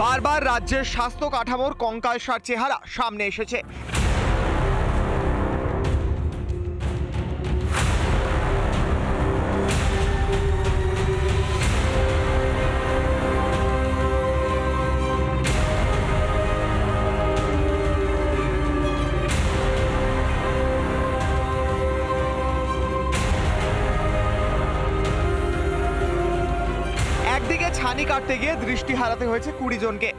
বারবার রাজ্যের স্বাস্থ্য কাঠামোর কঙ্কালসার চেহারা সামনে এসেছে। একদিকে ছানি কাটতে গিয়ে দৃষ্টি হারাতে হয়েছে 20 জনকে।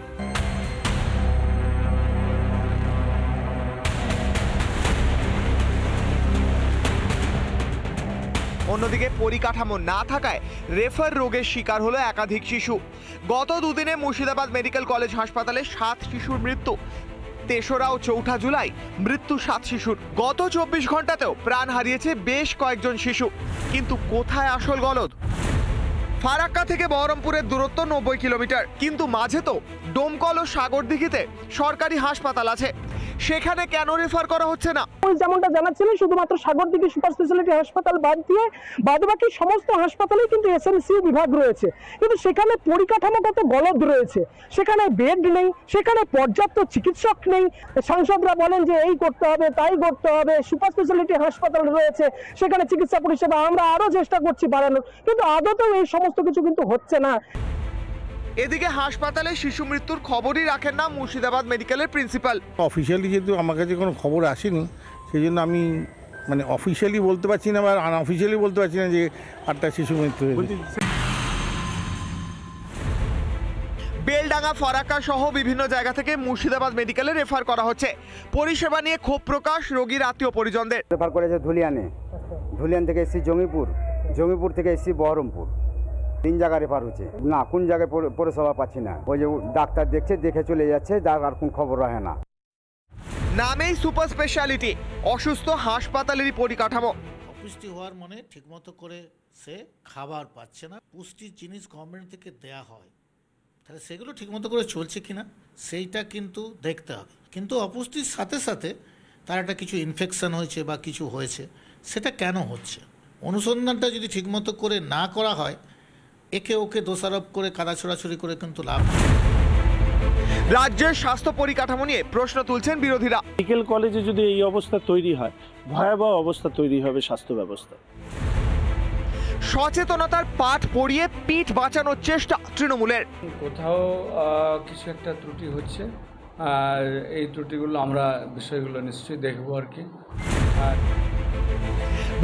অন্যদিকে পরিকাঠামো না থাকায় রেফার রোগের শিকার হলো একাধিক শিশু। গত দুদিনে মুর্শিদাবাদ মেডিকেল কলেজ হাসপাতালে 7 শিশুর মৃত্যু। 3রা ও 4 জুলাই মৃত্যু 7 শিশুর। গত 24 ঘন্টাতেও প্রাণ হারিয়েছে বেশ কয়েকজন শিশু। কিন্তু কোথায় আসল গলদ? ফারাক্কা থেকে বহরমপুরের দূরত্ব 90 কিলোমিটার, কিন্তু মাঝে তো ডোমকল ও সাগরদিঘিতে সরকারি হাসপাতাল আছে। সেখানে কেন রেফার করা হচ্ছে না? যেমনটা জানাচ্ছিলেন, শুধুমাত্র সাগরদিঘি সুপার স্পেশালিটি হাসপাতাল বাদ দিয়ে বাদবাকি সমস্ত হাসপাতালে কিন্তু এসএমসিইউ বিভাগ রয়েছে, কিন্তু সেখানে পরিকাঠামোগত গলদ রয়েছে। সেখানে বেড নেই, সেখানে পর্যাপ্ত চিকিৎসক নেই। সাংসদরা বলেন যে এই করতে হবে, তাই করতে হবে। সুপার স্পেশালিটি হাসপাতাল রয়েছে, সেখানে চিকিৎসা পরিষেবা আমরা আরো চেষ্টা করছি বাড়ানোর, কিন্তু আদতেও এই সমস্ত কিছু কিন্তু হচ্ছে না। এদিকে হাসপাতালে শিশু মৃত্যুর খবরই রাখেন না মুর্শিদাবাদ মেডিকেলের প্রিন্সিপাল। অফিসিয়ালি যেহেতু আমার কাছে কোনো খবর আসেনি, সেই জন্য আমি অফিসিয়ালি বলতে পারছি না, বা আনঅফিসিয়ালি বলতে পারছি না যে 8টা শিশু মৃত্যু হয়েছে। বেলডাঙ্গা, ফারাক্কা সহ বিভিন্ন জায়গা থেকে মুর্শিদাবাদ মেডিকেলে রেফার করা হচ্ছে। পরিষেবা নিয়ে ক্ষোভ প্রকাশ রোগীর আত্মীয় পরিজনদের। রেফার করেছে ধুলিয়ানে, ধুলিয়ান থেকে এসছি জঙ্গিপুর, জঙ্গিপুর থেকে এসছি বহরমপুর। 3 জায়গা রেফার হচ্ছে না, কোন জায়গায় পরিষেবা পাচ্ছি না। ওই যে ডাক্তার দেখছে, দেখে চলে যাচ্ছে, যার আর কোন খবর রাখে না। নামেই সুপার স্পেশালিটি, অসুস্থ হাসপাতালেরই পরিকাঠামো। অপুষ্টি হওয়ার মানে ঠিকমতো করে সে খাবার পাচ্ছে না। পুষ্টির জিনিস গভর্নমেন্ট থেকে দেয়া হয়, তাহলে সেগুলো ঠিকমতো করে চলছে কিনা সেইটা কিন্তু দেখতে হবে। কিন্তু অপুষ্টির সাথে সাথে তার একটা কিছু ইনফেকশন হয়েছে বা কিছু হয়েছে, সেটা কেন হচ্ছে অনুসন্ধানটা যদি ঠিকমতো করে না করা হয়, একে ওকে দোষারোপ করে কাদা ছোড়াছড়ি করে কিন্তু লাভ নেই। রাজ্যের স্বাস্থ্য পরিকাঠামো নিয়ে প্রশ্ন তুলছেন বিরোধীরা। মেডিকেল কলেজে যদি এই অবস্থা তৈরি হয়, ভয়াবহ অবস্থা তৈরি হবে স্বাস্থ্য ব্যবস্থা। সচেতনতার পাঠ পড়িয়ে পিঠ বাঁচানোর চেষ্টা তৃণমূলের। কোথাও কিছু একটা ত্রুটি হচ্ছে, আর এই ত্রুটিগুলো আমরা বিষয়গুলো নিশ্চয়ই দেখবো আর কি।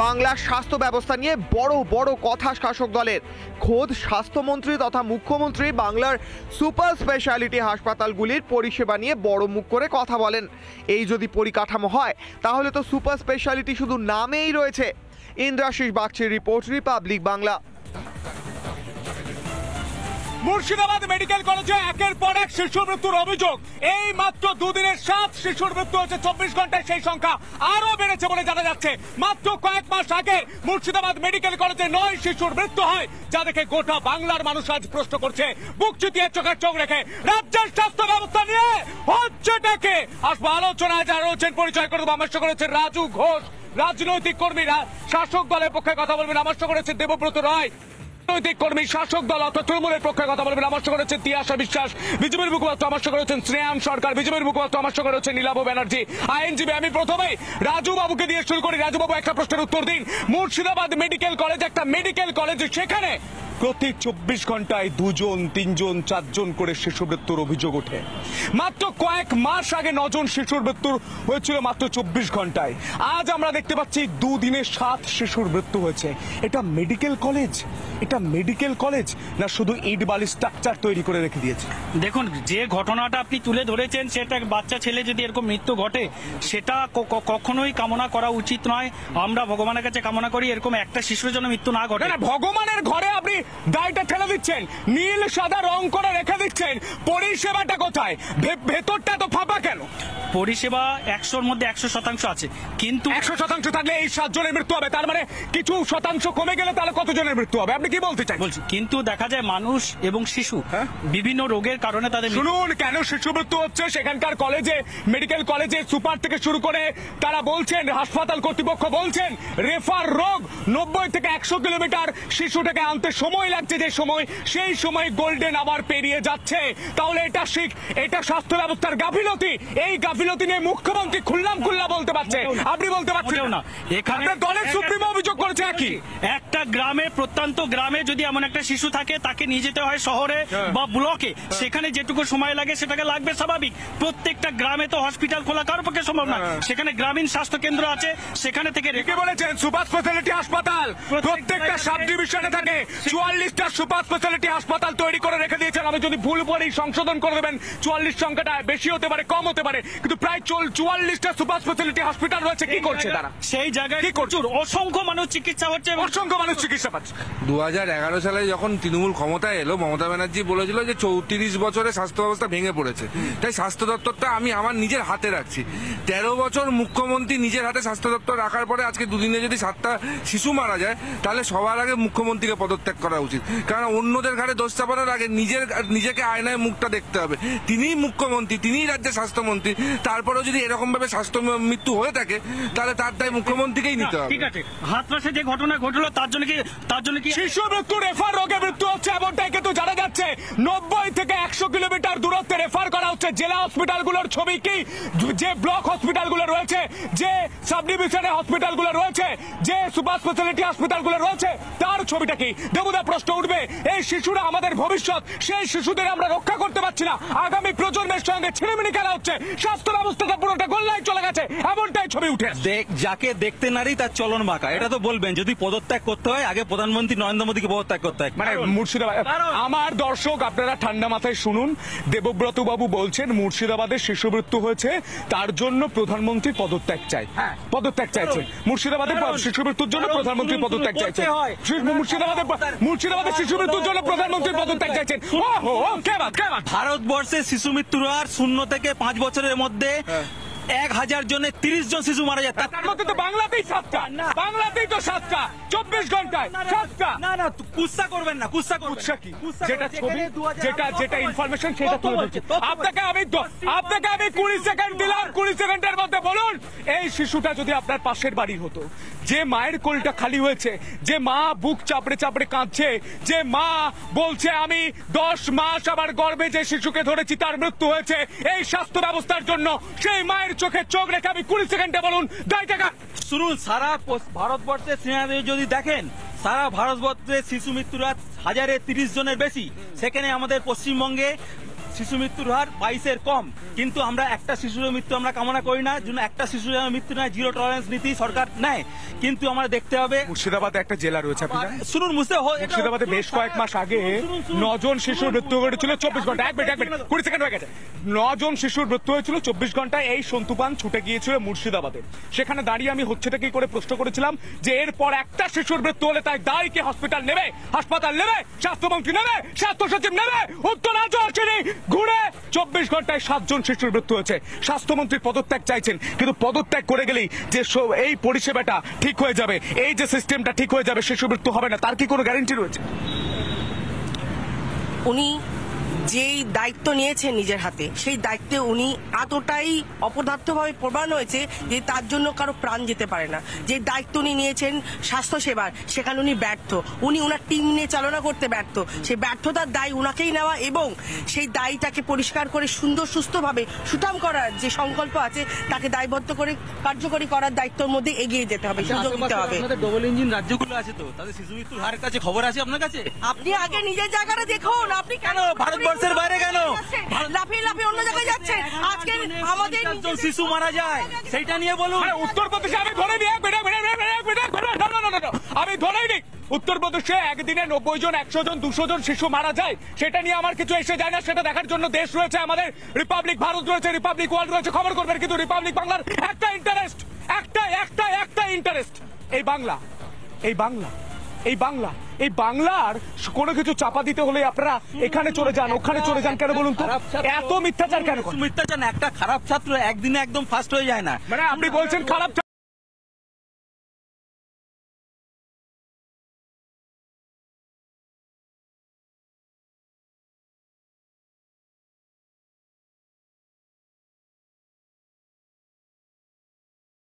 বাংলার স্বাস্থ্য ব্যবস্থা নিয়ে বড় বড় কথা শাসক দলের। খোদ স্বাস্থ্যমন্ত্রী তথা মুখ্যমন্ত্রী বাংলার সুপার স্পেশালিটি হাসপাতালগুলির পরিষেবা নিয়ে বড় মুখ করে কথা বলেন। এই যদি পরিকাঠামো হয়, তাহলে তো সুপার স্পেশালিটি শুধু নামেই রয়েছে। ইন্দ্রাশিস বাগচির report, Republic Bangla. Murshidabad medical কলেজে একের পর এক শিশুর মৃত্যুর অভিযোগ। এই মাত্র দুদিনে 7 শিশুর মৃত্যু হয়েছে। 24 ঘন্টায় সেই সংখ্যা আরো বেড়েছে বলে জানা যাচ্ছে। মাত্র কয়েক মাস আগে মুর্শিদাবাদ মেডিকেল কলেজে 9 শিশুর মৃত্যু হয়, যা দেখে গোটা বাংলার মানুষ আজ প্রশ্ন করছে, বুক চিতিয়ে চোখের চোখ রেখে, রাজ্যের স্বাস্থ্য ব্যবস্থা নিয়ে হচ্ছেটাকে। আসবো আলোচনায়, যারা রয়েছেন পরিচয় করে দেবো। আমার সঙ্গে রয়েছে রাজু ঘোষ, রাজনৈতিক কর্মীরা, শাসক দলের পক্ষে কথা বলবেন। আমার সঙ্গে রয়েছে দেবব্রত রায়, রাজনৈতিক কর্মী, শাসক দল অর্থাৎ তৃণমূলের পক্ষে কথা বলবেন। আমার সঙ্গে রয়েছে তিয়াশা বিশ্বাস, বিজেপির মুখপাত্র। আমার সঙ্গে রয়েছেন শ্রেয়ান সরকার, বিজেপির মুখপাত্র। আমার সঙ্গে রয়েছে নীলাভ ব্যানার্জি, আইনজীবী। আমি প্রথমেই রাজু বাবুকে দিয়ে শুরু করি। রাজু বাবু, একটা প্রশ্নের উত্তর দিন। মুর্শিদাবাদ মেডিকেল কলেজ একটা মেডিকেল কলেজ, সেখানে প্রতি 24 ঘন্টায় 2 জন, 3 জন, 4 জন করে শিশু মৃত্যুর অভিযোগ ওঠে। মাত্র কয়েক মাস আগে 9 জন শিশুর মৃত্যু হয়েছিল মাত্র 24 ঘন্টায়। আজ আমরা দেখতে পাচ্ছি দুদিনে 7 শিশুর মৃত্যু হয়েছে। এটা মেডিকেল কলেজ? এটা মেডিকেল কলেজ না শুধু ইট বালি স্ট্রাকচার তৈরি করে রেখে দিয়েছে? দেখুন, যে ঘটনাটা আপনি তুলে ধরেছেন, সেটা বাচ্চা ছেলে যদি এরকম মৃত্যু ঘটে, সেটা কখনোই কামনা করা উচিত নয়। আমরা ভগবানের কাছে কামনা করি এরকম একটা শিশুর জন্য মৃত্যু না ঘটে। ভগবানের ঘরে আপনি দায়টা ঠেলে দিচ্ছেন, নীল সাদা রং করে রেখে দিচ্ছেন। পরিষেবাটা কোথায়? ভেতরটা তো ফাঁপা কেন? পরিষেবা 100-র মধ্যে 100% আছে, কিন্তু 100% থাকলে এই 7 জনের মৃত্যু হবে, তার মানে কিছু শতাংশ কমে গেলে তাহলে কতজনের মৃত্যু হবে? আপনি কি বলতে চাই? বলছি, কিন্তু দেখা যায় মানুষ এবং শিশু বিভিন্ন রোগের কারণে তাদের শুনুন, কেন শিশু মৃত্যু হচ্ছে সেখানকার কলেজে, মেডিকেল কলেজে সুপার থেকে শুরু করে তারা বলছেন, হাসপাতাল কর্তৃপক্ষ বলছেন রেফার রোগ 90 থেকে 100 কিলোমিটার শিশুটাকে আনতে সময় লাগছে, যে সময় সেই সময় গোল্ডেন আওয়ার পেরিয়ে যাচ্ছে। তাহলে এটা স্বাস্থ্য ব্যবস্থার গাফিলতি। এই গাফিলতি নিয়ে মুখ্যমন্ত্রী খুল্লাম খুল্লা বলতে পারছে, আপনি বলতে পারছেন না। এখানে দলের সুপ্রিমো অভিযোগ করেছে কি একটা গ্রামে, প্রত্যন্ত গ্রামে যদি এমন একটা শিশু থাকে তাকে নিয়ে যেতে হয় শহরে বা ব্লকে, সেখানে যেটুকু সময় লাগে সেটাকে লাগবে স্বাভাবিক। প্রত্যেকটা গ্রামে তো হসপিটাল খোলা কারোর পক্ষে সম্ভব না, সেখানে গ্রামীণ স্বাস্থ্য কেন্দ্র আছে, সেখানে থেকে রেখে বলেছেন সুপার স্পেশালিটি হাসপাতাল প্রত্যেকটা সাব ডিভিশনে থাকে। 44টা সুপার স্পেশালিটি হাসপাতাল তৈরি করে রেখে দিয়েছেন। আমি যদি ভুল পড়ি সংশোধন করে দেবেন, 44 সংখ্যাটা বেশি হতে পারে কম হতে পারে, কিন্তু প্রায় 44টা সুপার স্পেশালিটি হসপিটাল রয়েছে। কি করছে তারা? সেই জায়গায় কি করছে? অসংখ্য মানুষ চিকিৎসা হচ্ছে, অসংখ্য মানুষ চিকিৎসা পাচ্ছে। 2011 সালে যখন তৃণমূল ক্ষমতায় এলো, মমতা ব্যানার্জি বলেছিল যে 34 বছরে স্বাস্থ্য ব্যবস্থা ভেঙে পড়েছে, তাই স্বাস্থ্য দপ্তরটা আমি আমার নিজের হাতে রাখছি। 13 বছর মুখ্যমন্ত্রী নিজের হাতে স্বাস্থ্য দপ্তর রাখার পরে আজকে দুদিনে যদি 7টা শিশু মারা যায়, তাহলে সবার আগে মুখ্যমন্ত্রীকে পদত্যাগ করা উচিত। কারণ অন্যদের ঘাড়ে দোষ চাপানোর আগে নিজেকে আয়নায় মুখটা দেখতে হবে। তিনিই মুখ্যমন্ত্রী, তিনিই রাজ্যের স্বাস্থ্যমন্ত্রী, তারপরেও যদি এরকম ভাবে স্বাস্থ্য মৃত্যু হয়ে থাকে তাহলে তার দায় মুখ্যমন্ত্রীকেই নিতে হবে। ঠিক আছে, হাতরাসে যে ঘটনা ঘটলো তার জন্য কি শিশু মৃত্যু, রেফার রোগে মৃত্যু হচ্ছে এমনটাই কিন্তু জানা যাচ্ছে। 90 থেকে 100 কিলোমিটার দূরত্বে রেফার করা হচ্ছে। জেলা হসপিটালগুলোর ছবি কি, যে ব্লক হসপিটালগুলো রয়েছে, যে সাব ডিভিশনে হসপিটালগুলো রয়েছে, যে সুপার স্পেশালিটি হাসপাতালগুলো রয়েছে, তার ছবিটা কি? দেবুদা প্রশ্ন উঠবে, এই শিশুরা আমাদের ভবিষ্যৎ, সেই শিশুদের আমরা রক্ষা করতে পারছি না, আগামী প্রজন্মের সঙ্গে ছিনিমিনি খেলা হচ্ছে, স্বাস্থ্য ব্যবস্থাটা পুরোটা গোল্লায় চলে গেছে, এমনটাই ছবি উঠে। যাকে দেখতে নারী তার চলন বাঁকা, এটা তো বলবেন। যদি পদত্যাগ করতে হয়, আগে প্রধানমন্ত্রী নরেন্দ্র মোদীকে পদত্যাগ করতে হয়। মানে মুর্শিদাবাদ, আমার দর্শক আপনারা ঠান্ডা মাথায় শুনুন, দেবব্রত বাবু বলছেন মুর্শিদাবাদের শিশু মৃত্যু হয়েছে, তার জন্য প্রধানমন্ত্রী পদত্যাগ চাই, পদত্যাগ চাইছে। মুর্শিদাবাদের শিশু মৃত্যুর জন্য প্রধানমন্ত্রী পদত্যাগ চাইছে। মুর্শিদাবাদের শিশু মৃত্যুর জন্য প্রধানমন্ত্রী পদত্যাগ চাইছেন। ভারতবর্ষে শিশু মৃত্যুর হার 0 থেকে 5 বছরের মধ্যে 1000 জনে 30 জন শিশু মারা যায়। তার মধ্যে তো বাংলাতেই 7টা, বাংলাতেই তো 7টা, 24 ঘন্টায় 7টা। না, কুৎসা করবেন না, কুৎসা কি? যেটা ছবি, যেটা ইনফরমেশন, সেটা তুলে ধরছি। আপনাকে আমি 20 সেকেন্ড দিলাম, 20 সেকেন্ডের মধ্যে বলুন, এই শিশুটা যদি আপনার পাশের বাড়ির হতো, যে মায়ের কোলটা খালি হয়েছে, যে মা বুক চাপড়ে চাপড়ে কাঁদছে, যে মা বলছে আমি 10 মাস আমার গর্ভে যে শিশুকে ধরেছি তার মৃত্যু হয়েছে এই স্বাস্থ্য ব্যবস্থার জন্য, সেই মায়ের চোখে চোখ রেখে আমি 20 সেকেন্ডে বলুন দায়টা কার? শুনুন, সারা ভারতবর্ষের সিনারি যদি দেখেন, সারা ভারতবর্ষে শিশু মৃত্যুর হার 1030 জনের বেশি। সেখানে আমাদের পশ্চিমবঙ্গে শিশু মৃত্যুর হার 22-এর কম। কিন্তু আমরা একটা শিশুর মৃত্যু আমরা কামনা করি না, জন্য একটা শিশুর মৃত্যু নয়, জিরো টলারেন্স নীতি সরকার নেয়। কিন্তু আমরা দেখতে হবে, মুর্শিদাবাদে একটা জেলা রয়েছে, শুনুন, মুর্শিদাবাদে বেশ কয়েক মাস আগে 9 জন শিশুর মৃত্যু ঘটেছিল 24 ঘন্টা। 1 মিনিট 20 সেকেন্ড হয়ে গেছে। 9 জন শিশুর মৃত্যু হয়েছিল 24 ঘন্টায়। এই সন্তুপান ছুটে গিয়েছিল মুর্শিদাবাদে। সেখানে দাঁড়িয়ে আমি হচ্ছেটা কি করে প্রশ্ন করেছিলাম যে এরপর একটা শিশুর মৃত্যু হলে তাই দায় কে? হাসপাতাল নেবে, স্বাস্থ্যমন্ত্রী নেবে, স্বাস্থ্য সচিব নেবে? উত্তর আজও আসেনি। ঘুরে 24 ঘন্টায় 7 জন শিশুর মৃত্যু হয়েছে। স্বাস্থ্যমন্ত্রী পদত্যাগ চাইছেন, কিন্তু পদত্যাগ করে গেলেই যে এই পরিষেবাটা ঠিক হয়ে যাবে, এই যে সিস্টেমটা ঠিক হয়ে যাবে, শিশু মৃত্যু হবে না, তার কি কোনো গ্যারান্টি রয়েছে? উনি যেই দায়িত্ব নিয়েছেন নিজের হাতে, সেই দায়িত্বে উনি এতটাই অপদার্থভাবে প্রমাণ হয়েছে যে তার জন্য কারো প্রাণ যেতে পারে না। যে দায়িত্ব উনি নিয়েছেন স্বাস্থ্যসেবার, সেখানে উনি ব্যর্থ। উনি ওনার টিম নিয়ে চালনা করতে ব্যর্থ। সেই ব্যর্থতার দায় উনাকেই নেওয়া এবং সেই দায়টাকে পরিষ্কার করে সুন্দর সুস্থভাবে সুঠাম করার যে সংকল্প আছে তাকে দায়বদ্ধ করে কার্যকরী করার দায়িত্বের মধ্যে এগিয়ে যেতে হবে, সুযোগ দিতে হবে। ডবল ইঞ্জিন রাজ্যগুলো আছে, তো তাদের শিশু মৃত্যুর হারের কাছে খবর আছে আপনার কাছে? আপনি আগে নিজের জায়গাটা দেখুন। আপনি কেন ভারতবর্ষের বাইরে কেন লাফিয়ে অন্য জায়গায় যাচ্ছেন? আজকে আমাদের শিশু মারা যায়, সেইটা নিয়ে বলুন। উত্তরপ্রদেশে আমি ধরে নিই, আমি ধরেই নিই, উত্তরপ্রদেশে একদিনে 90 জন, 100 জন, 200 জন শিশু মারা যায়, সেটা নিয়ে আমার কিছু এসে যায় না। সেটা দেখার জন্য দেশ রয়েছে, আমাদের রিপাবলিক ভারত রয়েছে, রিপাবলিক ওয়ার্ল্ড রয়েছে, খবর করবেন। কিন্তু রিপাবলিক বাংলার একটা ইন্টারেস্ট, একটা ইন্টারেস্ট, এই বাংলা, এই বাংলার কোনো কিছু চাপা দিতে হলে আপনারা এখানে চলে যান, ওখানে চলে যান, কেন বলুন তো? এত মিথ্যাচার কেন? মিথ্যাচার না, একটা খারাপ ছাত্র একদিনে একদম ফার্স্ট হয়ে যায় না। মানে আপনি বলছেন খারাপ